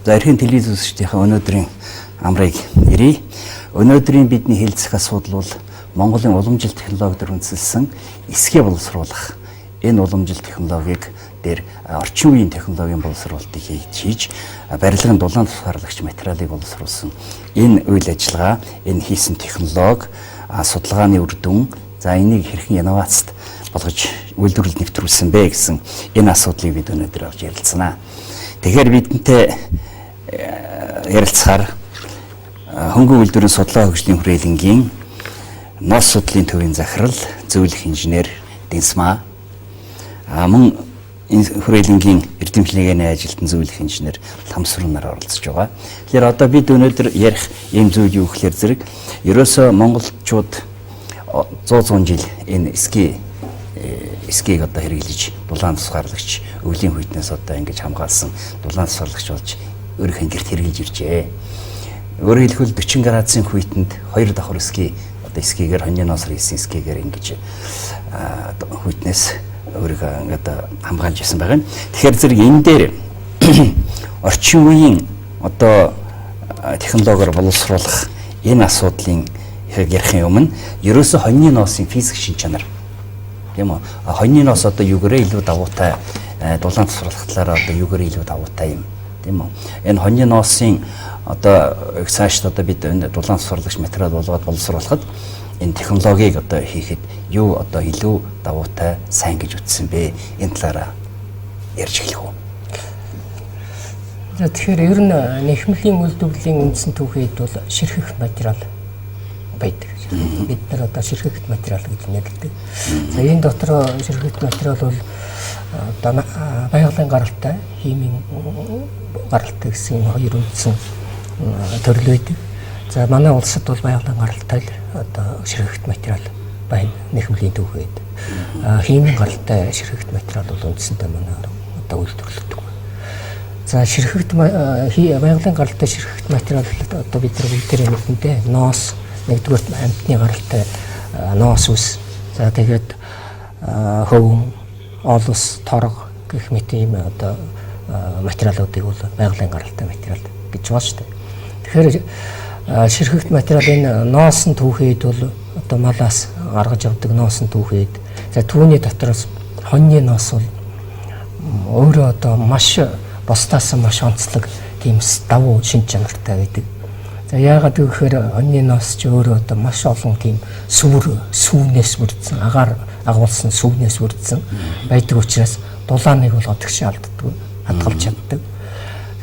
За эрхэм телевиз үзэгчдийнхээ өнөөдрийн амрыг нэрье. Өнөөдрийн бидний хэлцэх асуудал бол Монголын уламжил технологиор үндэслэн эсгээ боловсруулах. Энэ уламжил технологиг дээр орчин үеийн технологийн боловсруулалтыг хийж барилгын дулаан тусгаарлагч материалыг боловсруулсан. Энэ үйл ажиллагаа, энэ хийсэн технологи, судалгааны үр дүн, за энийг хэрхэн инновацид болгож үйлдвэрлэлд нэвтрүүлсэн бэ гэсэн энэ асуудлыг бид өнөөдөр авч ярилцсанаа. Тэгэхээр бидэнтэй ярилцахаар хөнгөн үйлдвэрийн судлаа хөгжлийн хүрээлэнгийн ноос судлалын төвийн захирал, зөвлөх инженер Дэнсмаа, мөн энэ хүрээлэнгийн эрдэмтлийн ажилтан зөвлөх инженер Ламсруу нар оролцож байгаа. Тэгэхээр одоо бид өнөөдөр ярих ийм зүйл юу гэхээр зэрэг ерөөсөө монголчууд 100 жил энэ эсгийг одоо хэрэглэж дулаан тусгаарлагч өвлийн хүйтнээс одоо ингэж хамгаалсан дулаан тусгаарлагч болж өөрийнхөө гэрт хэрэглэж иржээ. Өөрөөр хэлбэл 40 градусын хүйтэнд 2 давхар эскигээр хоньны ноосор хийсэн эскигээр ингэж хүйтнээс өөрийгөө ингээд хамгаалж ирсэн байгаа. Тэгэхээр зэрэг энэ дээр орчин үеийн одоо технологиор боловсруулах энэ асуудлын ярихын өмнө ерөөсө хоньны nooсын физик шин чанар тийм үү? Хоньны ноос одоо юугээрээ илүү давуутай дулаан тусгарлах талаараа одоо юугээрээ илүү давуутай юм тийм үү? Энэ хоньны nooсын одоо цаашд одоо бид энэ дулаан тусгарлагч материал болгоод боловсруулахад энэ технологиг одоо хийхэд юу одоо илүү давуутай сайн гэж үзсэн бэ? Энэ талаараа ярьж эхлэх үү? За тэгэхээр ер нь нэхмлийн үйлдвэрлэлийн үндсэн түүхийд бол ширхэх материал байдаг. Бид нар одоо ширхэгт материал гэж нэрлэдэг. За энэ дотор ширхэгт материал бол одоо байгалийн гаралтай, химийн гаралтай гэсэн хоёр үндсэн төрөл байдаг. За манай улсад бол байгалийн гаралтай одоо ширхэгт материал байна нэхмлийн түүхийд. Химийн гаралтай ширхэгт материал бол үндсэндээ манай одоо үйлдвэрлэдэг. За ширхэгт байгалийн гаралтай ширхэгт материал одоо бид нар бүгдээрээ мэднэ. Ноос, нэгдүгээр амьтны гаралтай ноос ус. За тэгээд хөвөн, олос, торго гэх мэт ийм одоо материалуудыг бол байгалийн гаралтай материал гэж байна шүү дээ. Тэгэхээр ширхэгт материал энэ ноосн түүхийд бол одоо малаас гаргаж авдаг ноосн түүхийд. За түүний дотроос хоньны ноос бол өөрөө одоо маш бусдаас маш онцлог тийм давуу шин чанартай байдаг. За яагаад гэвэл хоньны ноос ч өөрөө одоо маш олон тийм сүүнээс бүрдсэн, агаар агуулсан сүүнээс бүрдсэн байдаг учраас дулааныг бол одогш алддаг, хадгалж чаддаг.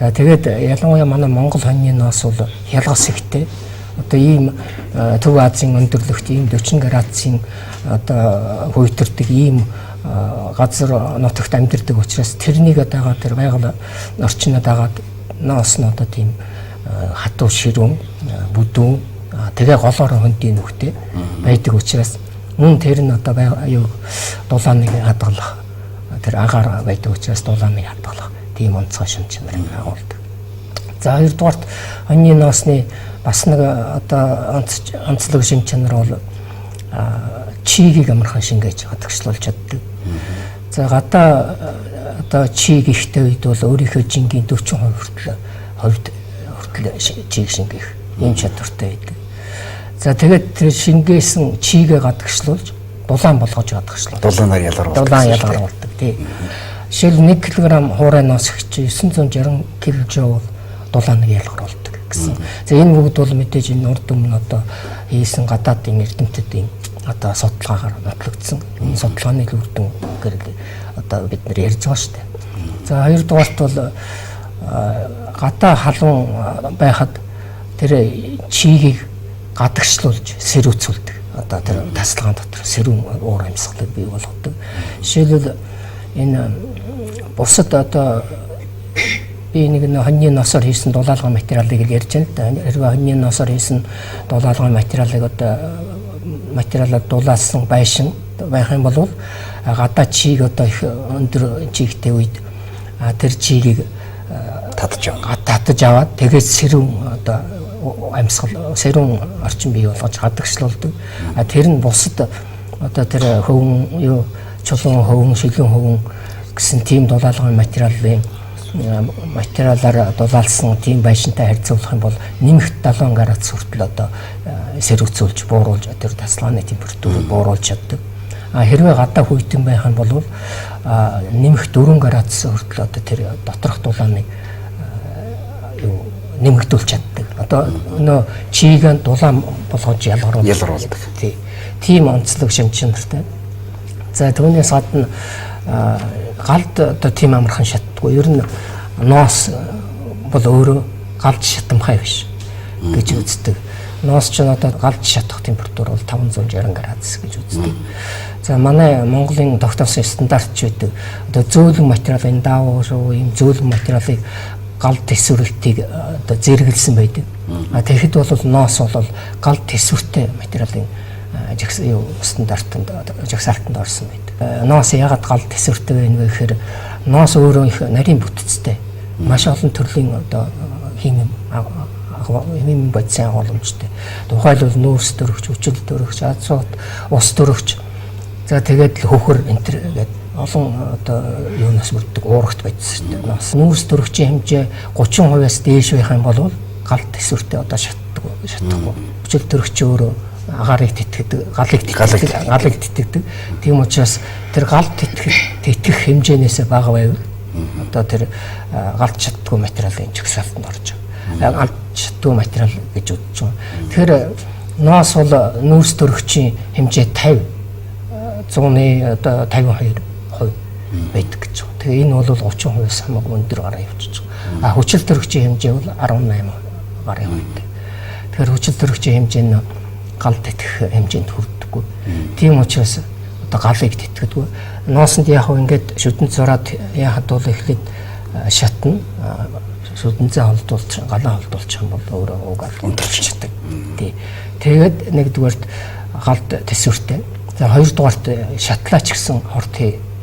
За тэгээд ялангуяа манай Монгол хоньны ноос бол хялгас ихтэй. Одоо ийм Төв Азийн өндөрлөгт ийм 40 градусын одоо хүйтэрдэг ийм газар нутагт амьдардаг учраас тэрнийг дагаад тэр байгаль орчнод дагаад ноос нь одоо тийм хатуу ширүүн, бүдүүн, тэгээ голоор хөндийн нүхтэй байдаг учраас мөн тэр нь одоо дулааныг хадгалах, тэр агаар байдаг учраас дулааныг хадгалах тийм онцгой шин чанарыг агуулдаг. За хоёрдугаарт хоньны ноосны бас нэг одоо онцлог шин чанар бол чигийг амархан шингээж хадагшлуулж чаддаг. За гадаа одоо чиг ихтэй үед бол өөрийнхөө жингийн 40% хүртэл чиг шингэх ийм чадвартай байдаг. За тэгээд тэр шингээсэн чигээ гадагшлуулж дулаан болгож гадагшлуулдаг. Дулаанаар ялгаруулдаг. Дулаан ялгаруулдаг тий. Жишээл 1 кг хуурай ноос чи 960 кж бол дулааныг ялгаруулдаг гэсэн. За энэ бүгд бол мэдээж энэ урд өмнө одоо хийсэн гадаадын эрдэмтдийн одоо судалгаагаар нотлогдсон. Энэ судалгааны үр дүн гэрэл одоо бид нар ярьж байгаа шүү дээ. За хоёрдугаарт бол гадаа халуун байхад тэр чигийг гадагшлуулж сэрүүцүүлдэг. Одоо тэр тасалгаан дотор сэрүүн уур амьсгалыг бий болгодог. Жишээлбэл энэ бусад одоо би нэг хоньны ноосоор хийсэн дулаалгын материалыг ярьж байна. Хэрвээ хоньны ноосоор хийсэн дулаалгын материалыг одоо материалаар дулаалсан байшин байх юм бол гадаа чиг одоо их өндөр чигтэй үед тэр чигийг татаж аваад тэгээд сэрүүн одоо амьсгал сэрүүн орчин бий болгож гадагшлуулдаг. Тэр нь бусад одоо тэр хөвөн чулуун хөвөн шилэн хөвөн гэсэн тийм дулаалгын материалын материалаар дулаалсан тийм байшинтай харьцуулах юм бол нэмэгт 70 градус хүртэл одоо сэрүүцүүлж бууруулж тэр тасалгааны температурыг бууруулж чаддаг. Хэрвээ гадаа хүйтэн байх юм бол нэмэгт 4 градус хүртэл одоо тэр доторх дулааныг нэмэгдүүлж чаддаг. Одоо нөө чийгэн дулаан болгож ялгаруулдаг. Тийм онцлог шимчнэртэй. За түүнээс гадна галд одоо тийм амархан шатдаггүй. Ер нь ноос бол өөрөө галд шатамхай биш гэж үздэг. Ноос ч одоо галд шатах температур бол 560 градус гэж үздэг. За манай Монголын тогтоосон стандарт ч байдаг. Одоо зөөлөн материалын даавар ийм зөөлөн материалыг галд тэсвэрлэлтийг одоо зэрэглэсэн байдаг. Тэгэхэд бол ноос бол галд тэсвэртэй материалын стандартанд жагсаалтанд орсон байдаг. Ноос ягаад галд тэсвэртэй байна вэ гэхээр ноос өөрөө их нарийн бүтцтэй. Маш олон төрлийн одоо химийн бодисын агуулмжтай. Тухайлбал нүүрс төрөгч, хүчил төрөгч, азот, ус төрөгч. За тэгээд хөхөр энтер гэдэг олон одоо юунаас бүрддэг уурагт байдсан шүү дээ. Нүүрс төрөгчийн хэмжээ 30%-аас дээш байх юм бол галд тэсвэртэй одоо шатахгүй. Хүчил төрөгч өөрөө агарыг тэтгэдэг, галыг тэтгэдэг. Тийм учраас тэр галд тэтгэх хэмжээнээс бага байвал одоо тэр галд шатдаггүй материалын жагсаалтанд орж байгаа. Галд шатдаггүй материал гэж үзэж байгаа. Тэгэхээр ноос бол нүүрс төрөгчийн хэмжээ 100-ны одоо 52% байдаг гэж байна. Тэгээ энэ бол 30%-аас хамаагүй өндөр гараа явчихж байгаа. Хүчил төрөгчийн хэмжээ бол 18 гараа явдаг. Тэгэхээр хүчил төрөгчийн хэмжээ нь галд тэтгэх хэмжээнд хүрдэггүй. Тийм учраас одоо галыг тэтгэдэггүй. Ноосонд яг ингээд шүдэн зураад яхад бол эхлээд шатна. Шүдэнцээ холдуулж, галаа холдуулж юм бол өөрөө угаар унтарч чаддаг. Тэгээд нэгдүгээрт галд тэсвэртэй. За хоёрдугаарт шатлаач гэсэн хорт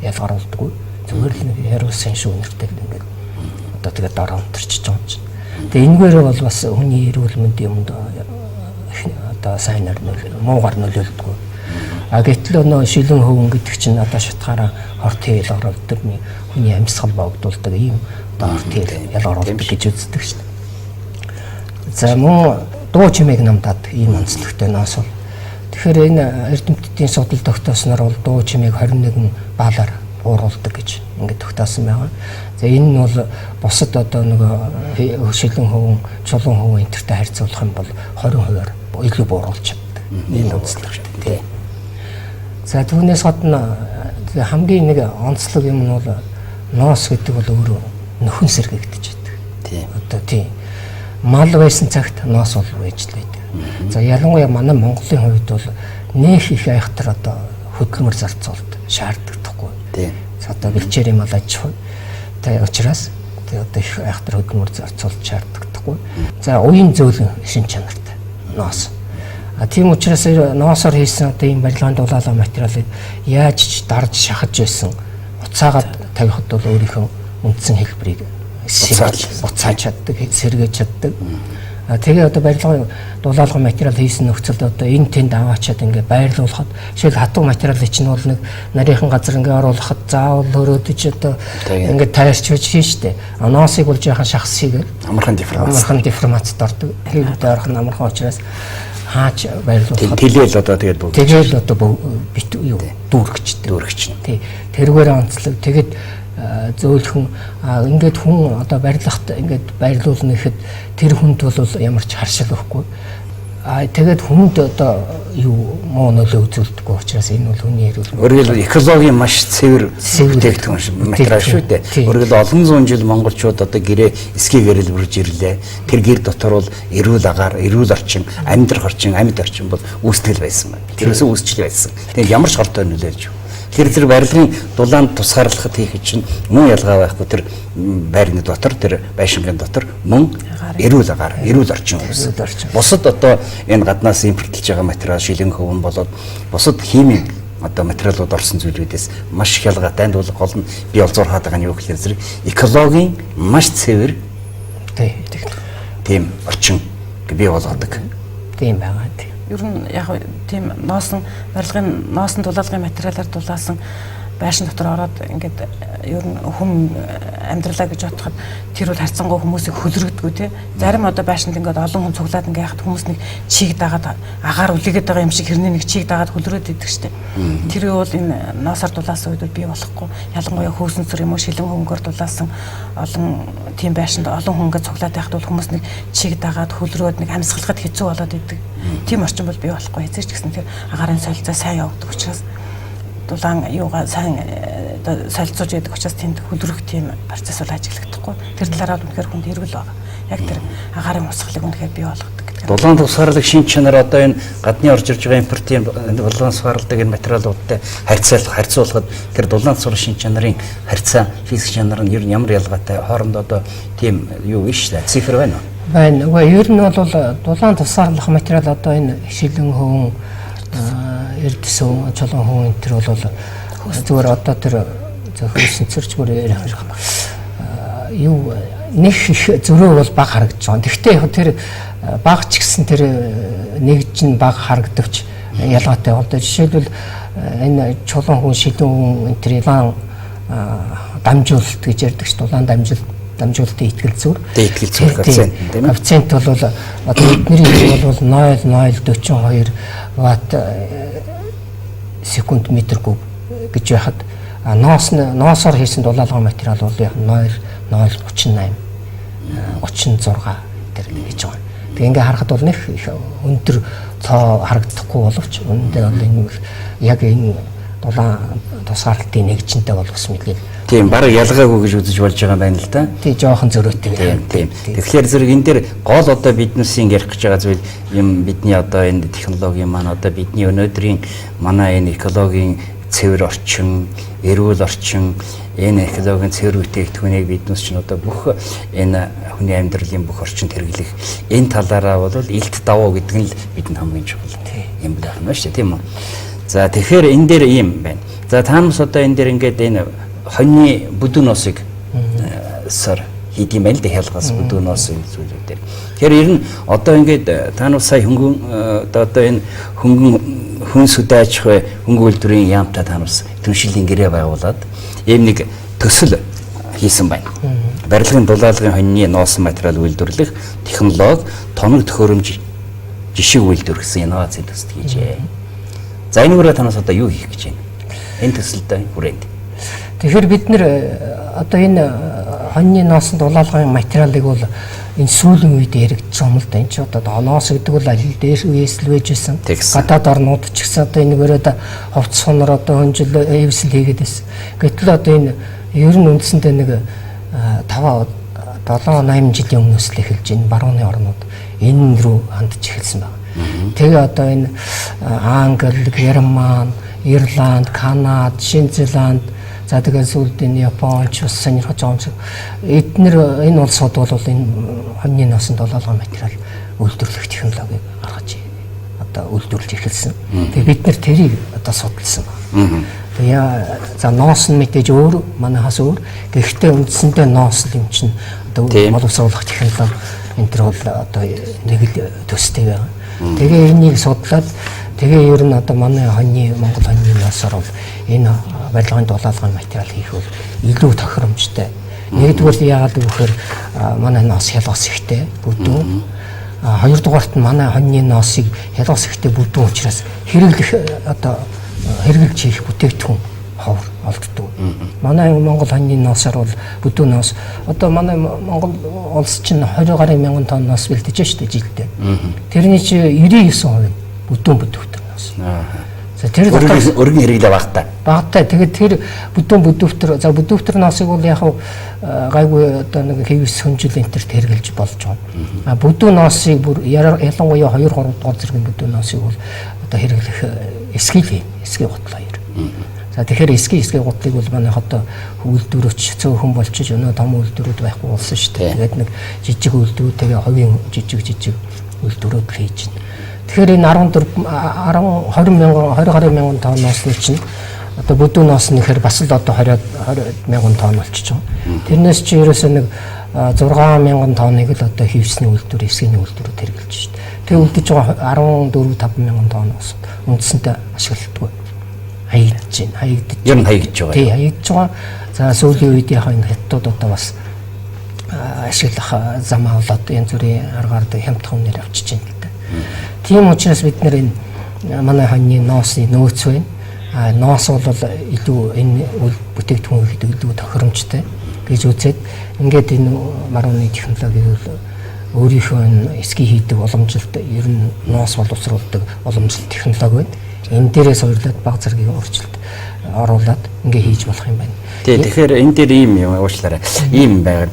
ялгаруулдаггүй. Зүгээр л нэг яруuсан шүүнэртэй ингээд одоо тэгээд дараа унтарч байгаа юм чинь. Тэгээ энэгээр бол бас хүний эрүүл мэндийн юмд одоо сайнаар муугаар нөлөөлдөг. Гэтэл нөө шилэн хөвөн гэдэг чинь одоо шатгаараа хорт ялгаруулдаг хүний амьсгал богдуулдаг ийм одоо хорт ялгаруулдаг гэж үздэг шин. За мөн дуу чимээг намдаад ийм онцлогтой ноос бол. Тэгэхээр энэ эрдэмтдийн судал тогтоосноор бол дуу чимээг 21 баалаар бууруулдаг гэж ингээд тогтоосон байгаа. За энэ нь бол бусад одоо нөгөө шилэн хөвөн, чулуун хөвөн энтертэй харьцуулах юм бол 20%-аар илүү бууруулж чаддаг. Энэ онцлогтой тий. За түүнээс гадна хамгийн нэг онцлог юм нь бол ноос гэдэг бол өөрөө нөхөн сэргэгдэж байдаг. Тий. Одоо тий. Мал байсан цагт ноос бол байж л байдаг. За ялангуяа манай Монголын хувьд бол нэх их айхтар одоо хөдөлмөр зарцуулалт шаардлагатай. Тий. За одоо бэлчээр юм аж ахуй. Тэ учраас одоо их айхтар хөдөлмөр зарцуулалт шаардлагатай. За уян зөөлөн шин чанартай ноос. Тийм учраас ноосоор хийсэн одоо ийм барилгаанд дулаалаа материалыг яаж ч дарж шахаж байсан уцаагаад тавихад бол өөрийнхөө үндсэн хэлбэрийг буцааж чаддаг, сэргээж чаддаг. Тэгээ одоо барилгын дулаалгын материал хийсэн нөхцөлд одоо энэ тэнд аваачаад ингээ байрлуулахад жишээл хатуу материалыг чинь бол нэг нарийнхан газар ингээ оруулахад заавал өрөөдөж одоо ингээ таарч хийжтэй. Ноосыг бол жаахан шахас хийгээд амархан деформацид ордог. Хийгээд орох нь амархан учраас хаач байрлуулахад тэлээл одоо тэгээд бүгд тэгэл одоо бит юу дүүргч. Тий. Тэргээр онцлог тэгээд зөөлхөн ингээд хүн одоо барилгахт ингээд байрлуулна гэхэд тэр хүнд бол ямар ч харшил өгөхгүй. Тэгээд хүнд одоо юу муу нөлөө үзүүлдэг учраас энэ бол хүний эрүүл өөрөөр экологийн маш цэвэр бүтээгдэхүүн материал шүү дээ. Өөрөөр олон зуун жил монголчууд одоо гэрээ эсгээр өрж ирлээ. Тэр гэр дотор бол эрүүл агаар, эрүүл орчин, амьдрах орчин, амьд орчин бол үүсгэл байсан байна. Тэрээс үүсчил байсан. Тэгээд ямар ч хортой нөлөөлж тэр барилгын дулаанд тусгаарлахад хийх чинь мөн ялгаа байхгүй тэр байрны дотор тэр байшингийн дотор мөн эрүүл агаар, эрүүл орчин үүсэ. Бусад одоо энэ гаднаас импортлж байгаа материал шилэн хөвөн болоод бусад химийн одоо материалууд орсон зүйлүүдээс маш их ялгаатай. Энд бол гол нь би олзуур хаад байгаа нь юу гэхээр зэрэг экологийн маш цэвэр тийм орчин бий болгодог. Тийм байгаа. Ер нь яг тийм барилгын дулаалгын материалаар дулаасан байшин дотор ороод ингээд ер нь хүм амьдралаа гэж бодоход тэр бол харьцангуй хүмүүсийг хөлрөгдгөө тий. Зарим одоо байшинд ингээд олон хүн цуглаад ингээд яхад хүмүүс нэг чийг дагаад агаар үлээгээд байгаа юм шиг хэрний нэг чийг дагаад хөлрөөд идэг штеп. Тэр бол энэ ноосоор дулаасан үед бий болохгүй. Ялангуяа хөөсөн цэр юм уу шилэн хөнгөөр дулаасан олон тийм байшинд олон хүн ингээд цуглаад байхад бол хүмүүс нэг чийг дагаад хөлрөөд нэг амьсгалахад хэцүү болоод идэг. Тийм орчин бол бий болохгүй. Эцэж гэсэн тэр агаарын солилцоо сайн явагддаг учраас дулаан юугаа сайн солилцооч гэдэг учраас тэнд хөлрөх тийм процесс бол ажиглагдахгүй. Тэр талаараа үнэхээр хүнд хэрэгэл байгаа. Яг тэр агаарын усгалыг үнэхээр бий болгодог гэдэг. Дулаан тусгаарлаг шин чанар одоо энэ гадны орж ирж байгаа импортын дулаан тусгаарладаг энэ материалуудтай харьцуулахад тэр дулаан тусгаарлаг шин чанарын харьцаа физик чанар нь ер нь ямар ялгаатай хоорондоо одоо тийм юу биш үү? Цифр байна уу? Байна. Ер нь бол дулаан тусгаарлах материал одоо энэ шилэн хөвөн эрдэсэн чулуун хүн энэ төр бол зүгээр одоо тэр хөөсөн цэрчмөр ярих юм байна. Юу нэг их зөрөө бол бага харагдаж байгаа. Гэхдээ яг тэр бага ч гэсэн тэр нэгж нь бага харагдавч ялгаатай. Одоо жишээлбэл энэ чулуун хүн шилэн хүн энэ тэр илаан дамжуулалт гэж ярьдаг ш. Дулаан дамжуулалтын итгэл зүр. Итгэл зүр коэффициент тийм ээ. Коэффициент бол одоо эднэрийн бол 0.042 ватт секунд метр куб гэж байхад ноосоор хийсэн дулаалгын материал бол яг 0.038 36 тэр гэж байгаа. Тэгээ ингээ харахад бол нэг өндөр цоо харагдахгүй боловч үүндээ бол энэ яг энэ дулаан тусгаарлалтын нэгжинтэй бол бас мэдлээ. Тийм баг ялгаагүй гэж үзэж болж байгаа юм байна л да. Тий жоохон зөрөөтэй. Тийм. Тэгэхээр зэрэг энэ дээр гол одоо биднээсийн ярих гэж байгаа зүйл юм бидний одоо энэ технологи маань одоо бидний өнөөдрийн манай энэ экологийн цэвэр орчин, эрүүл орчин, энэ экологийн цэвэр бүтээгдэхүүнийг биднээс чинь одоо бүх энэ хүний амьдралын бүх орчинд хэрэглэх энэ талаараа бол илт давуу гэдэг нь л бидэнд хамгийн чухал юм байна шүү дээ тийм үү. За тэгэхээр энэ дээр ийм байна. За таамс одоо энэ дээр ингээд энэ хоньны бүдүүносыг сар хийдэм байл да хялгаас бүдүүнос зүйлүүд дээр. Тэгэхээр ер нь одоо ингээд та нар сая хөнгөн одоо энэ хүн сүдэ аж ахуй хөнгөн үйлдвэрийн яамтай та нар түншлийн гэрээ байгуулад ийм нэг төсөл хийсэн байна. Барилгын дулаалгын хоньны ноосон материал үйлдвэрлэх технологи тоног төхөөрөмж жишээ үйлдвэр гэсэн инновацийн төсөл хийжээ. За энэ үрээ танаас одоо юу хийх гэж байна? Энэ төсөлдөө хүрээнд. Тэгэхээр бид нэр одоо энэ хоньны ноосон дулаалгын материалыг бол энэ сүүлийн үед яригдсан юм л да. Энд ч одоо ноос гэдэг бол аль дээр үеэс л байжсэн. Гадаад орнууд ч гэсэн одоо энэ өрөөд ховц сонор одоо хонжил эвсэл хийгээд байсан. Гэтэл одоо энэ ер нь үндсэндээ нэг 7-8 жилийн өмнөөс л эхэлж энэ барууны орнууд энэ рүү хандж эхэлсэн байна. Тэгээ одоо энэ Англи, Герман, Ирланд, Канада, Шинэ Зеланд за тэгээд сүүлд энэ Японч бас сонирхож байгаа юм шиг эдгээр энэ улсууд бол энэ хоньны ноосон дулаалгын материал үйлдвэрлэх технологиг гаргаж одоо үйлдвэрлэж эхэлсэн. Тэгээд бид нэр тэрийг одоо судалсан байна. Тэгээ за ноос нь мэдээж өөр манайхаас өөр. Гэхдээ үндсэндээ ноос юм чинь одоо боловсруулах технологи энэ төр бол одоо нэг л төстэй байна. Тэгээ энийг судлаад тэгээ ер нь одоо манай Монгол хоньны ноосоор бол энэ барилгын дулаалгын материал хийх бол илүү тохиромжтой. Нэгдүгээр яагаад гэвэл манай ноос хялгас ихтэй бүдүүн. Хоёрдугаарт нь манай хоньны ноосыг хялгас ихтэй бүдүүн учраас хэрэглэж хийх бүтээгдэхүүн ховор олддог. Манай Монгол хоньны ноосоор бол бүдүүн ноос одоо манай Монгол улс чинь 20 гаруй мянган тонн ноос бэлдэж штэ жилдээ. Тэрний чи 99% бүдүүн бүтээгдэхүүн ноос. За тэр өргөн хэрэглээ багтаа. Багтаа. Тэгээд тэр бүдүүвтер ноосыг бол яг гайгүй одоо нэг хэвс хөнжил энтерт хэрэглэж болж байгаа. Бүдүүн ноосыг бүр ялангуяа 2-3 дугаар зэргийн бүдүүн ноосыг бол одоо хэрэглэх эсгий гутлаа ер. За тэгэхээр эсгий гутлыг бол манайх одоо үйлдвэрч цөөхөн болчих өнөө том үйлдвэрүүд байхгүй болсон шүү дээ. Тэгээд нэг жижиг үйлдвэрүүд тэгээ хувийн жижиг үйлдвэрүүд л хийж байна. Тэгэхээр энэ 20 гаруй мянган тонн ноосны чинь одоо бүдүүн ноос нэхэр бас л одоо 20 мянган тонн болчихж байгаа. Тэрнээс чи ерөөсөө нэг 6 мянган тонныг л одоо хевсний үйлдвэр, эсгийн үйлдвэрүүд хэрэглэж шүү дээ. Тэгээ үлдэж байгаа 14-5 мянган тонн ноос үндсэндээ ашигладаг. Аялж байна. Хаягдж. Ер нь хаягдж байгаа. Тий, хаягдж байгаа. За сүүлийн үед яг энэ хятадууд одоо бас ашиглах замаа болоод янз бүрийн аргаар хямдхан үнээр авчиж байна л да. Тийм учраас бид нэр энэ манай хоньны ноосны нөөц байна. Ноос бол илүү энэ үйл бүтээгдэхүүн хийхэд илүү тохиромжтой гэж үзээд ингээд энэ марууны технологиг бол өөрийнхөө энэ эсгий хийдэг уламжилт ер нь ноос боловсруулдаг уламжилт технологи байна. Энэ дээрээс суурлаад баг зэргийн өөрчлөлт оруулаад ингээ хийж болох юм байна. Тэгэхээр энэ дээр ийм юм уучлаарай. Ийм байгаа.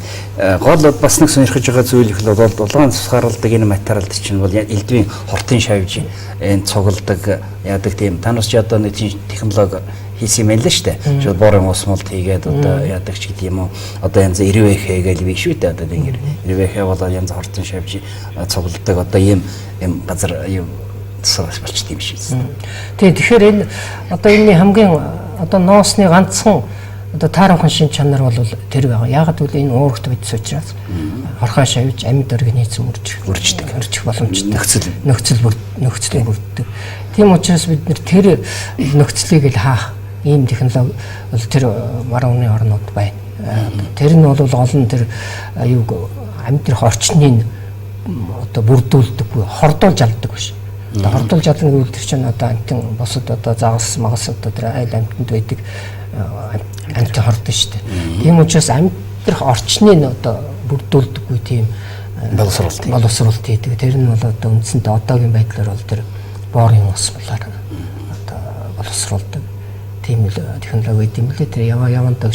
Гол бас нэг сонирхож байгаа зүйл их бол улаан цусгаралдаг энэ материалд чинь бол элдвийн хортын шавж энэ цугладаг яадаг тийм танаас ч одоо нэг технологи хийсэн юм байна л шүү дээ. Жишээ борын усмолт хийгээд одоо яадаг ч гэдэг юм уу. Одоо янз ирвэхэ гэж биш үү те одоо ингэ ирвэхэ бол янз хортын шавж цугладаг одоо ийм газар юу тусгаж болчт юм шиг. Тэгэхээр энэ одоо энэний хамгийн одоо ноосны ганцхан одоо таархан шин чанар бол тэр байгаа. Яагаад гэвэл энэ уурагт байдс учраас хорхоо шавж амьд организм өржих боломжтой. Нөхцөл бүрддэг. Тийм учраас бид нэр тэр нөхцөлийг л хаах ийм технологи бол тэр марууны орнууд байна. Тэр нь бол гол нь тэр юуг амьдрах орчныг одоо бүрдүүлдэггүй, хордуулж алддаг биш. Одоо хордуулж чадна гэвэл тэр чинь одоо амтэн босод одоо загас магас одоо тэр айл амтанд байдаг амт хордсон шүү дээ. Тийм учраас амьдрах орчныг одоо бүрдүүлдэггүй тийм боловсруулалт хийдэг. Тэр нь бол одоо үндсэндээ одоогийн байдлаар бол тэр боорын усмалаар одоо боловсруулдаг. Тийм л технологи юм лээ. Тэр яванд одоо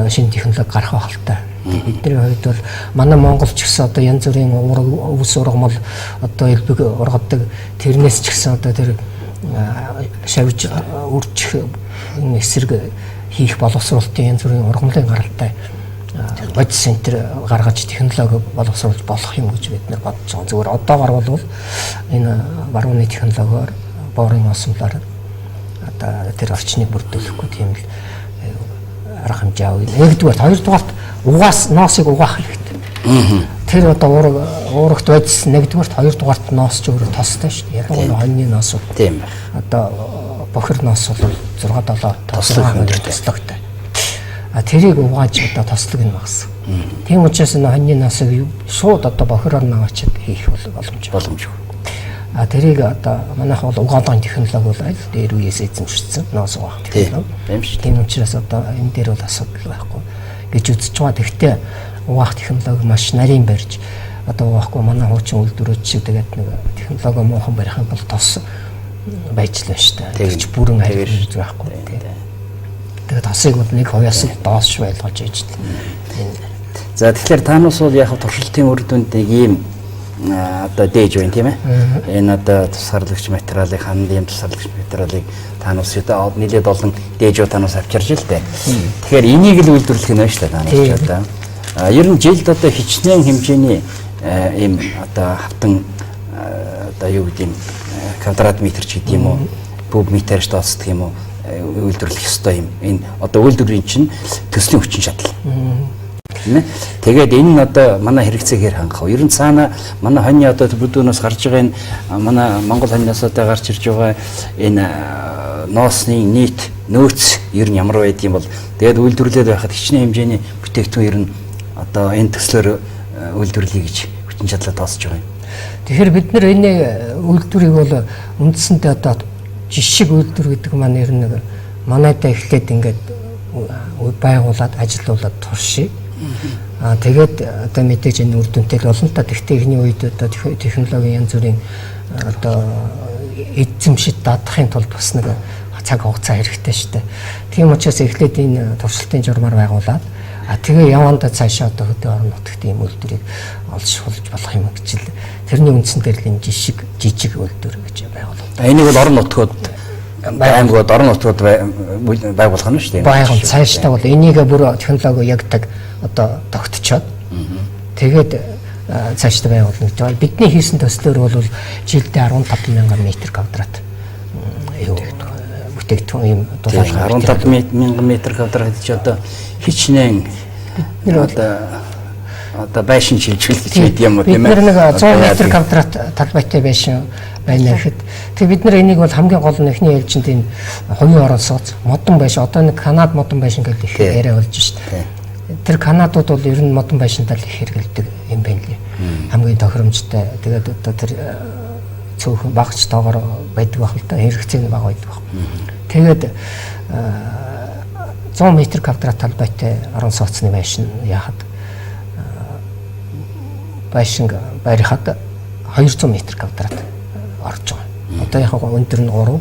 шинэ технологи гарах болтой. Бидний хувьд бол манай Монгол ч гэсэн одоо янз бүрийн өвс ургамал одоо элбэг ургадаг тэрнээс ч гэсэн одоо тэр шавж үржих эсрэг хийх боловсруулалтын янз бүрийн ургамлын гаралтай бодис центр гаргаж технологи боловсруулж болох юм гэж бид нар бодож байгаа. Зүгээр одоогор бол энэ барууны технологиор боорын осмолоор одоо тэр орчныг бүрдүүлэхгүй тийм л арга хэмжээ авъя. Нэгдүгээр, хоёрдугаарт угаас ноосыг угаах хэрэгтэй. Тэр одоо уурагт байдс нэгдүгээрт, хоёрдугаарт ноос ч өөрөө тостой шүү дээ. Яг хоньны ноосууд. Тийм байна. Одоо бохир ноос бол 6-7 тослогтой. Тэрийг угааж одоо тослог нь багсан. Тийм учраас энэ хоньны ноосыг шууд одоо бохироор наваачаад хийх боломжгүй. Тэрийг одоо манайх бол угаалгын технологи бол аль дээр үеэс эзэмшсэн ноос угаах технологи. Тийм учраас одоо энэ дээр бол асуудал байхгүй гэж үзэж байгаа. Тэгвэл угаах технологи маш нарийн барьж одоо угаахгүй манай хуучин үйлдвэрүүд шиг тэгээд нэг технологи муухан барих юм бол тос байжлаа шүү дээ. Тэгж бүрэн хайр байхгүй. Тэгээд тосыг бол нэг хувьяас л доош байлгаж ижил. За тэгэхээр таанаас бол яг туршилтын үр дүнд нэг ийм одоо дээж байна тийм ээ. Энэ одоо тусгаарлагч материалыг хандлын тусгаарлагч материалыг таанаас одоо нэлээд олон дээжүүд таанаас авчирж л дээ. Тэгэхээр энийг л үйлдвэрлэх нь байна шүү дээ таанаас одоо. Ер нь жилд одоо хичнээн хэмжээний ийм одоо хавтан одоо юу гэдэг юм квадрат метр ч гэдэг юм уу куб метрж тооцдог юм уу үйлдвэрлэх ёстой юм. Энэ одоо үйлдвэрийн чинь төслийн хүчин чадал. Тэгээд энэ нь одоо манай хэрэгцээгээр хангах. Ер нь цаана манай хоньны одоо бүдүүнээс гарч байгаа энэ манай Монгол хоньноос одоо гарч ирж байгаа энэ ноосны нийт нөөц ер нь ямар байд юм бол тэгээд үйлдвэрлээд байхад хичнээн хэмжээний бүтээгдэхүүн ер нь одоо энэ төслөөр үйлдвэрлэе гэж хүчин чадлаа тооцож байгаа юм. Тэгэхээр бид нар энэ үйлдвэрийг бол үндсэндээ одоо жишг үйлдвэр гэдэг маань ер нь манайдаа эхлээд ингээд байгуулад ажилуулад туршия. Тэгээд одоо мэдээж энэ үр дүнтэй л олон та тэгтээ ихний үед одоо технологийн янз бүрийн одоо эзэмшид даадахын тулд бас нэг цаг хугацаа хэрэгтэй шүү дээ. Тийм учраас эхлээд энэ туршилтын журмаар байгуулад тэгээ явандаа цаашаа одоо хөдөө орон нутагт ийм үйлдвэрийг олж болох юм гэж л тэрний үндсэн дээр л энэ жижиг үйлдвэр гэж байгуулав. Энийг бол орон нутгууд аймагуд орон нутгууд байгуулах нь шүү дээ. Байгуул цаашдаа бол энийг бүр технологи ягдаг одоо тогтцоод тэгээд цаашдаа байгуулна гэж байна. Бидний хийсэн төслөөр бол жилдээ 15,000 м квадрат бүтээгдэхүүн юм дулаалга 15,000 м квадрат гэж одоо хичнээн одоо байшин шилжүүлж хийх юм уу тийм ээ. Бид нэг 100 м квадрат талбайтай байшин байна гэхэд тэг бид нар энийг бол хамгийн гол нь эхний ээлжинд энэ хувийн орон сууц модон байш одоо нэг Канад модон байшин гэдэг их яриа болж шít. Тэр Канадууд бол ер нь модон байшинтал их хэрэгэлдэг юм байна лээ. Хамгийн тохиромжтой. Тэгээд одоо тэр цөөхөн багч тоогоор байдаг байх л да. Хэрэгцээ нь бага байдаг баг. Тэгээд 100 м2 талбайтай орон сууцны байшин яахад байшин барихад 200 м2 орж байгаа. Одоо яг өндөр нь 3,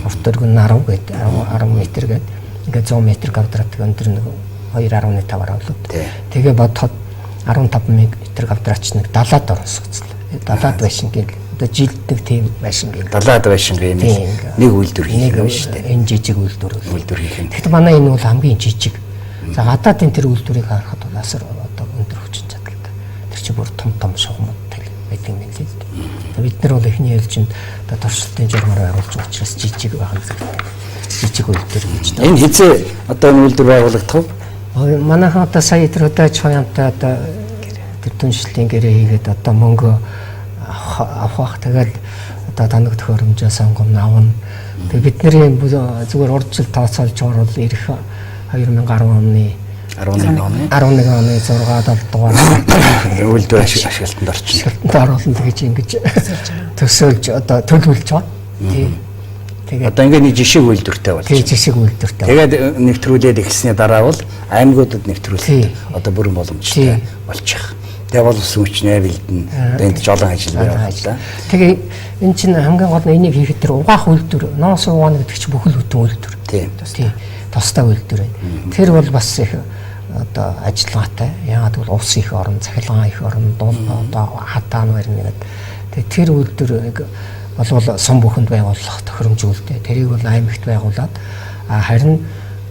урт өргөн нь 10 гэдэг 10 м гэдэг. Ингээд 100 м2 өндөр нь 2.5-аар болоод. Тэгээ бодоход 15 м2 нэг далаад орон сууц. Далаад байшин гэл одоо жилд нэг тийм байшин гэл. Далаад байшин гэх юм нэг үйлдвэр хийх юм шүү дээ. Энэ жижиг үйлдвэр хийх юм. Тэгэхдээ манай энэ бол хамгийн жижиг. За гадаадын тэр үйлдвэрийг харахад бол асар одоо өндөр хүчин чадалтай. Тэр чинь бүр том шугамтай байдаг юм лээ. Бид нар бол эхний ээлжинд одоо туршилтын журмаар байгуулж байгаа учраас жижиг байх нь жижиг үйлдвэр гэж. Энэ хизээ одоо энэ үйлдвэр байгуулагдах вэ? Манайхан одоо сая тэр удаач хоёртай одоо тэр түншлэлийн гэрээ хийгээд одоо мөнгө авах тэгэл одоо таныг төхөөрөмжөө сонгоно авна. Тэгээ бидний зүгээр урдчил тооцоолж байгаа бол ирэх 2010 оны 11 оны 6-7 дугаар үйлдвэр ашиглалтанд орчихно. Ашиглалтанд оруулна гэж ингэж төсөөлж одоо төлөвлөж байгаа. Тэгээд одоо ингээд нэг жишээ үйлдвэртэй болж. Тийм жишээ үйлдвэртэй. Тэгээд нэвтрүүлээд эхэлсний дараа бол аймагуудад нэвтрүүлэх одоо бүрэн боломжтой болчих. Тэгээ бол сүнчнээ бэлдэн энд жолон ажил байна. Тэгээ эн чинь хамгийн гол нь энийг хийхэд тэр угаах үйлдвэр, ноос угаана гэдэг чинь бүхэл бүтэн үйлдвэр. Тийм. Тусдаа үйлдвэр байна. Тэр бол бас их одоо ажиллагаатай. Яагаад гэвэл ус их орон, цахилгаан их орон, одоо хатаан барьна гэдэг. Тэгээ тэр үйлдвэрийг болвол сум бүхэнд байгуулах тохиромжуулалттай. Тэрийг бол аймагт байгуулад харин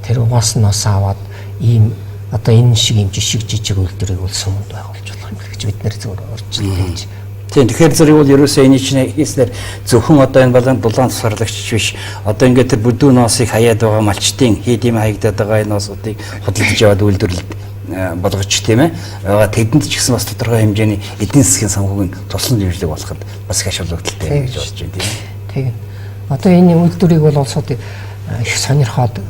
тэр угаасноос аваад ийм одоо энэ шиг юм жижиг үйлдвэрийг бол сумд байгуулж болох юм гэж бид нэр зөвөр орж байж. Тийм тэгэхээр зэрэг бол ерөөсөө энэ чинь хийснээр зөвхөн одоо энэ болон дулаан тусгаарлагч биш. Одоо ингээд тэр бүдүүн ноосыг хаяад байгаа малчтын хийдийн хаягдаад байгаа энэ ноосуудыг худалдаж яваад үйлдвэрлэлд болгож тийм ээ. Тэдэнд ч гэсэн бас тодорхой хэмжээний эдийн засгийн санхүүгийн туслан дэмжлэг болоход бас их ач холбогдолтой гэж бодож байна тийм. Тийм. Одоо энэ үйлдвэрийг бол улсууд их сонирхоод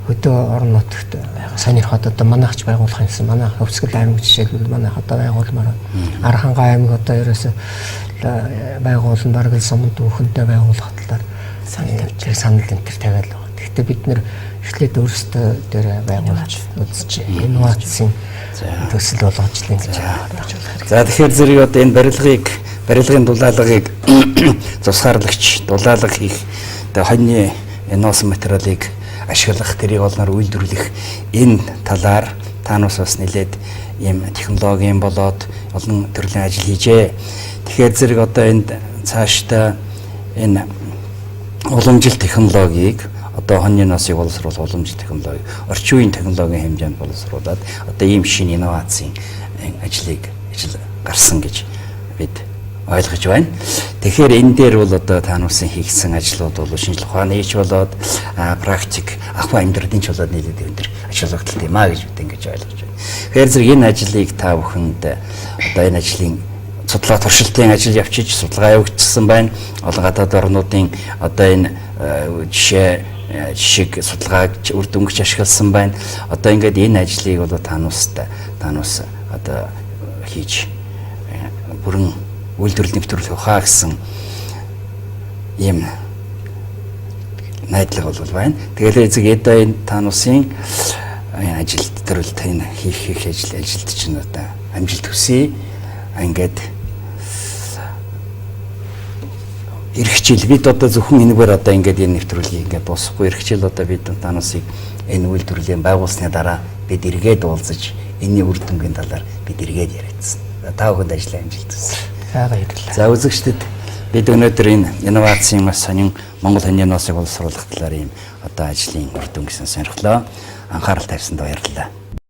хөдөө орон нутагт сонирхоод одоо манайхч байгуулах юмсан. Манай Хөвсгөл аймаг жишээлбэл манайх одоо байгуулмаар Архангай аймаг одоо ерөөсө байгуулсан бараг л сумд бүхэндээ байгуулах талаар санал энтер тавиал байгаа. Гэхдээ бид нэр эхлээд өөрсдөө дээр байгуулж үзэж инновацийн төсөл болгож л ингэж байгаа. За тэгэхээр зэрэг одоо энэ барилгын дулаалгыг тусгаарлагч дулаалга хийх одоо хоньны ноосон материалыг ашиглах тэрийг олноор үйлдвэрлэх энэ талаар таанаас бас нэлээд ийм технологийн болоод олон төрлийн ажил хийжээ. Тэгэхээр зэрэг одоо энд цаашдаа энэ уламжил технологиг одоо хоньны ноосыг боловсруулах уламжил технологи, орчин үеийн технологийн хэмжээнд боловсруулад одоо ийм шинэ инновацийн ажил гарсан гэж бид ойлгож байна. Тэгэхээр энэ дээр бол одоо таануусын хийгдсэн ажлууд бол шинжлэх ухааны ич болоод практик ахуй амьдралын ч болоод нийлээд өндөр ач холбогдолтой юм а гэж бид ингэж ойлгож байна. Тэгэхээр зэрэг энэ ажлыг та бүхэнд одоо энэ ажлын судалгаа туршилтын ажил явуулж судалгаа явуулсан байна. Олон гадаад орнуудын одоо энэ жишээ судалгааг үр дүнгэж ашигласан байна. Одоо ингээд энэ ажлыг бол таануус одоо хийж бүрэн үйлдвэрлэлийн нэвтрүүлэх ухаа гэсэн ийм найдлага бол байна. Тэгэхээр эцэг энэ таануусын ажилд төрөлт энэ хийх ажилд чинь одоо амжилт хүсье. Ингээд эх жил бид одоо зөвхөн энэгээр одоо ингээд энэ нэвтрүүлгийг ингээд дуусахгүй эх жил одоо бид таануусыг энэ үйлдвэрлэлийн байгуулсны дараа бид эргээд уулзаж энэний үр дүнгийн талаар бид эргээд яриадсан. Та бүхэнд ажлын амжилт хүсье. За үзэгчдэд бид өнөөдөр энэ инновацийн маш сонин Монгол хоньны ноосыг боловсруулах талаар ийм одоо ажлын үр дүн гэсэн сонирхлоо. Анхаарал тавьсанд баярлалаа.